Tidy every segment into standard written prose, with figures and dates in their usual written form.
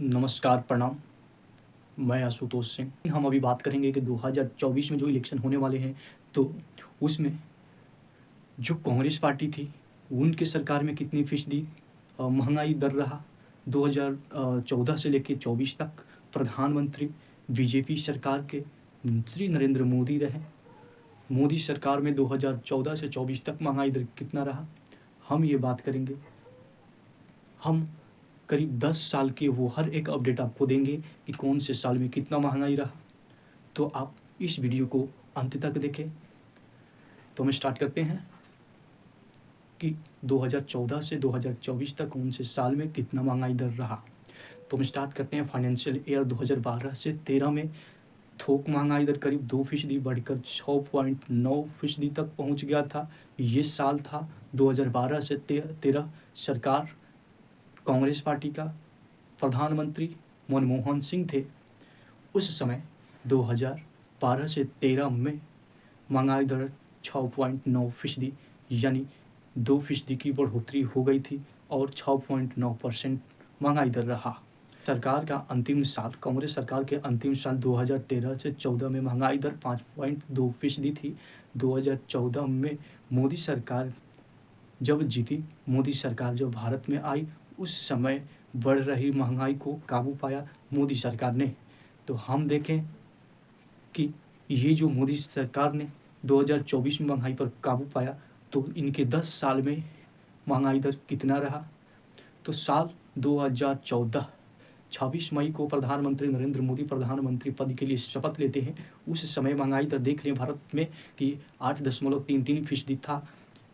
नमस्कार, प्रणाम। मैं आशुतोष सिंह। हम अभी बात करेंगे कि 2024 में जो इलेक्शन होने वाले हैं, तो उसमें जो कांग्रेस पार्टी थी, उनकी सरकार में कितनी फ़ीसदी महँगाई दर रहा। 2014 से लेके 24 तक प्रधानमंत्री बीजेपी सरकार के श्री नरेंद्र मोदी रहे। मोदी सरकार में 2014 से 24 तक महँगाई दर कितना रहा, हम ये बात करेंगे। हम करीब 10 साल के वो हर एक अपडेट आपको देंगे कि कौन से साल में कितना महँगाई रहा। तो आप इस वीडियो को अंत तक देखें। तो हम स्टार्ट करते हैं कि 2014 से 2024 तक कौन से साल में कितना महँगाई दर रहा। तो हम स्टार्ट करते हैं फाइनेंशियल ईयर 2012 से 13 में थोक महँगाई दर करीब 2% बढ़कर 6.9% तक पहुंच गया था। ये साल था 2012 से 13। सरकार कांग्रेस पार्टी का प्रधानमंत्री मनमोहन सिंह थे। उस समय 2012 से 13 में महंगाई दर 6.9% यानी 2% की बढ़ोतरी हो गई थी और 6.9% महंगाई दर रहा। सरकार का अंतिम साल, कांग्रेस सरकार के अंतिम साल 2013 से 14 में महंगाई दर 5.2% थी। 2014 में मोदी सरकार जब जीती, मोदी सरकार जब भारत में आई, उस समय बढ़ रही महंगाई को काबू पाया मोदी सरकार ने। तो हम देखें कि ये जो मोदी सरकार ने 2024 में महंगाई पर काबू पाया, तो इनके 10 साल में महंगाई दर कितना रहा। तो साल 2014 26 मई को प्रधानमंत्री नरेंद्र मोदी प्रधानमंत्री पद के लिए शपथ लेते हैं। उस समय महंगाई दर देख लें भारत में कि 8.33% था।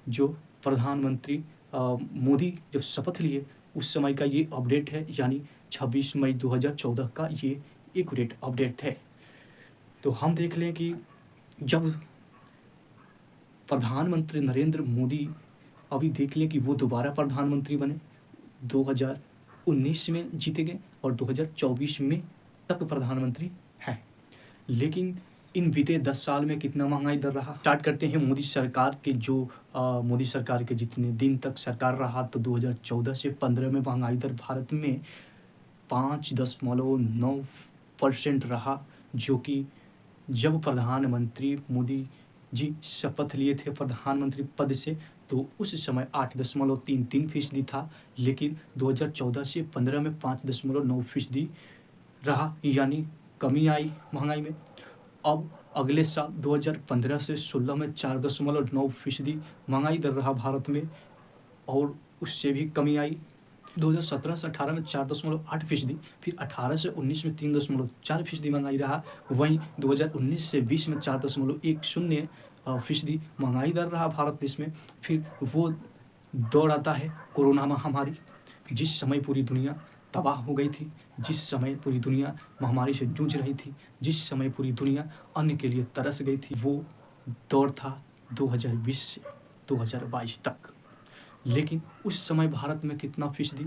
जो प्रधानमंत्री मोदी जब शपथ लिए उस समय का ये अपडेट है, यानी 26 मई 2014 का ये एक्यूरेट अपडेट है। तो हम देख लें कि जब प्रधानमंत्री नरेंद्र मोदी अभी देख लें कि वो दोबारा प्रधानमंत्री बने, 2019 में जीते गए और 2024 में तक प्रधानमंत्री हैं। लेकिन इन बीते 10 साल में कितना महंगाई दर रहा। स्टार्ट करते हैं मोदी सरकार के मोदी सरकार के जितने दिन तक सरकार रहा, तो 2014 से 15 में महंगाई दर भारत में 5.9% रहा। जो कि जब प्रधानमंत्री मोदी जी शपथ लिए थे प्रधानमंत्री पद से, तो उस समय 8.33% था। लेकिन 2014 से 15 में 5.9% रहा, यानी कमी आई महंगाई में। अब अगले साल 2015 से 16 में 4.9% महंगाई दर रहा भारत में, और उससे भी कमी आई। 2017 से 18 में 4.8%, फिर 18 से 19 में 3.4% महंगाई रहा। वहीं 2019 से 20 में 4.10% महंगाई दर रहा भारत देश में। फिर वो दौर आता है कोरोना महामारी, जिस समय पूरी दुनिया तबाह हो गई थी, जिस समय पूरी दुनिया महामारी से जूझ रही थी, जिस समय पूरी दुनिया अन्न के लिए तरस गई थी। वो दौर था 2020 से 2022 तक। लेकिन उस समय भारत में कितना फीसदी,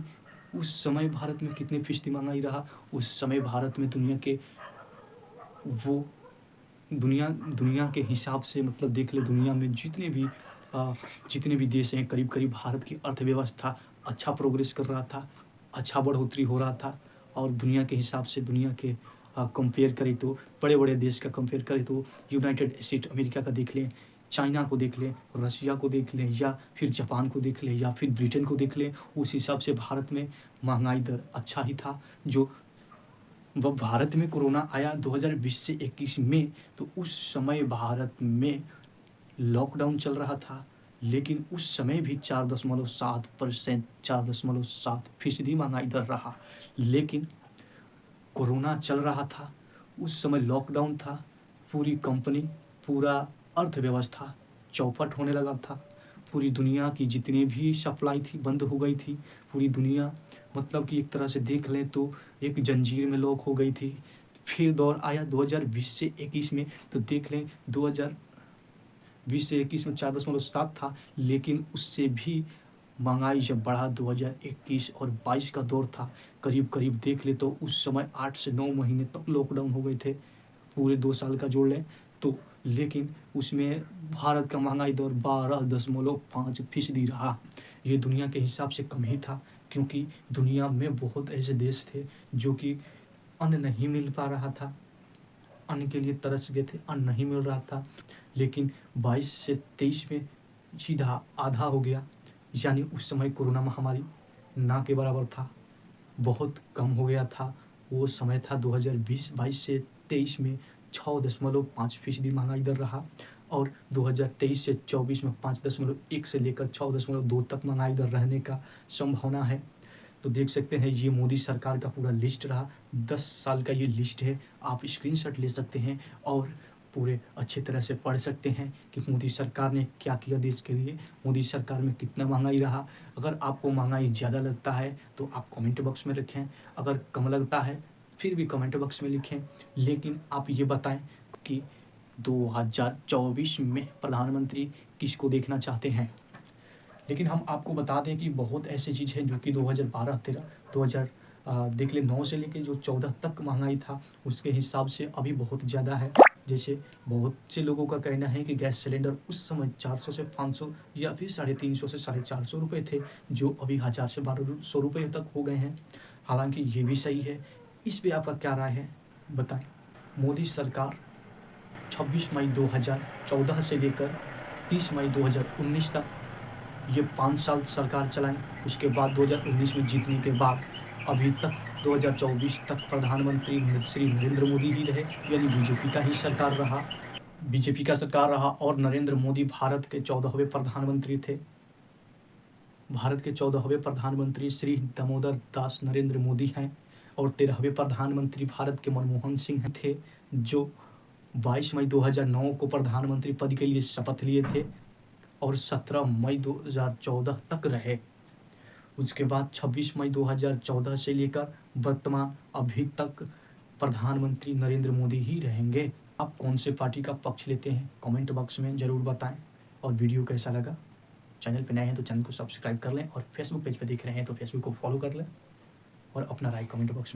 उस समय भारत में कितने फीसदी महंगाई रहा। उस समय भारत में दुनिया के हिसाब से, मतलब देख ले, दुनिया में जितने भी देश हैं, करीब करीब भारत की अर्थव्यवस्था अच्छा प्रोग्रेस कर रहा था, अच्छा बढ़ोतरी हो रहा था। और दुनिया के हिसाब से, दुनिया के कंपेयर करें तो, बड़े बड़े देश का कंपेयर करें तो यूनाइटेड स्टेट अमेरिका का देख लें, चाइना को देख लें, रशिया को देख लें, या फिर जापान को देख लें, या फिर ब्रिटेन को देख लें, उस हिसाब से भारत में महंगाई दर अच्छा ही था। जो वह भारत में कोरोना आया 2020 से 21 में, तो उस समय भारत में लॉकडाउन चल रहा था। लेकिन उस समय भी 4.7%, 4.7% महंगाई दर रहा। लेकिन कोरोना चल रहा था, उस समय लॉकडाउन था, पूरी कंपनी, पूरा अर्थव्यवस्था चौपट होने लगा था। पूरी दुनिया की जितनी भी सप्लाई थी बंद हो गई थी। पूरी दुनिया, मतलब कि एक तरह से देख लें तो एक जंजीर में लॉक हो गई थी। फिर दौर आया 2020 से 21 में, तो देख लें 2020 से 21 में 4.7 था। लेकिन उससे भी महंगाई जब बढ़ा 2021 और 22 का दौर था, करीब करीब देख ले तो उस समय 8 से 9 महीने तक लॉकडाउन हो गए थे, पूरे 2 साल का जोड़ लें तो। लेकिन उसमें भारत का महंगाई दर 12.5% रहा। ये दुनिया के हिसाब से कम ही था, क्योंकि दुनिया में बहुत ऐसे देश थे जो कि अन्न नहीं मिल पा रहा था, अन्न के लिए तरस गए थे, अन्न नहीं मिल रहा था। लेकिन 22 से 23 में सीधा आधा हो गया, यानी उस समय कोरोना महामारी ना के बराबर था, बहुत कम हो गया था। वो समय था 2022 से 23 में 6.5% महंगाई दर रहा, और 2023 से 24 में 5.1 से लेकर 6.2 तक महंगाई दर रहने का संभावना है। तो देख सकते हैं ये मोदी सरकार का पूरा लिस्ट रहा, 10 साल का ये लिस्ट है। आप स्क्रीनशॉट ले सकते हैं और पूरे अच्छे तरह से पढ़ सकते हैं कि मोदी सरकार ने क्या किया देश के लिए, मोदी सरकार में कितना महंगाई रहा। अगर आपको महंगाई ज़्यादा लगता है तो आप कमेंट बॉक्स में लिखें, अगर कम लगता है फिर भी कमेंट बॉक्स में लिखें। लेकिन आप ये बताएं कि 2024 में प्रधानमंत्री किसको देखना चाहते हैं। लेकिन हम आपको बता दें कि बहुत ऐसी चीज़ है जो कि 2012-13 2000 देख ले 9 से लेके जो 14 तक महंगाई था उसके हिसाब से अभी बहुत ज़्यादा है। जैसे बहुत से लोगों का कहना है कि गैस सिलेंडर उस समय 400 से 500 या फिर 350 से 450 रुपये थे, जो अभी 1000 से 1200 रुपये तक हो गए हैं। हालांकि ये भी सही है। इस पे आपका क्या राय है बताएं। मोदी सरकार 26 मई 2014 से लेकर 30 मई 2019 तक ये 5 साल सरकार चलाएं। उसके बाद 2019 में जीतने के बाद अभी तक 2024 तक प्रधानमंत्री श्री नरेंद्र मोदी ही रहे, यानी बीजेपी का ही सरकार रहा, बीजेपी का सरकार रहा। और नरेंद्र मोदी भारत के 14वें प्रधानमंत्री थे। भारत के 14वें प्रधानमंत्री श्री दामोदर दास नरेंद्र मोदी हैं, और 13वें प्रधानमंत्री भारत के मनमोहन सिंह थे, जो 22 मई 2009 को प्रधानमंत्री पद के लिए शपथ लिए थे और 17 मई 2014 तक रहे। उसके बाद 26 मई 2014 से लेकर वर्तमान अभी तक प्रधानमंत्री नरेंद्र मोदी ही रहेंगे। आप कौन से पार्टी का पक्ष लेते हैं कमेंट बॉक्स में ज़रूर बताएं। और वीडियो कैसा लगा, चैनल पर नए हैं तो चैनल को सब्सक्राइब कर लें, और फेसबुक पेज पर देख रहे हैं तो फेसबुक को फॉलो कर लें, और अपना राय कमेंट बॉक्स में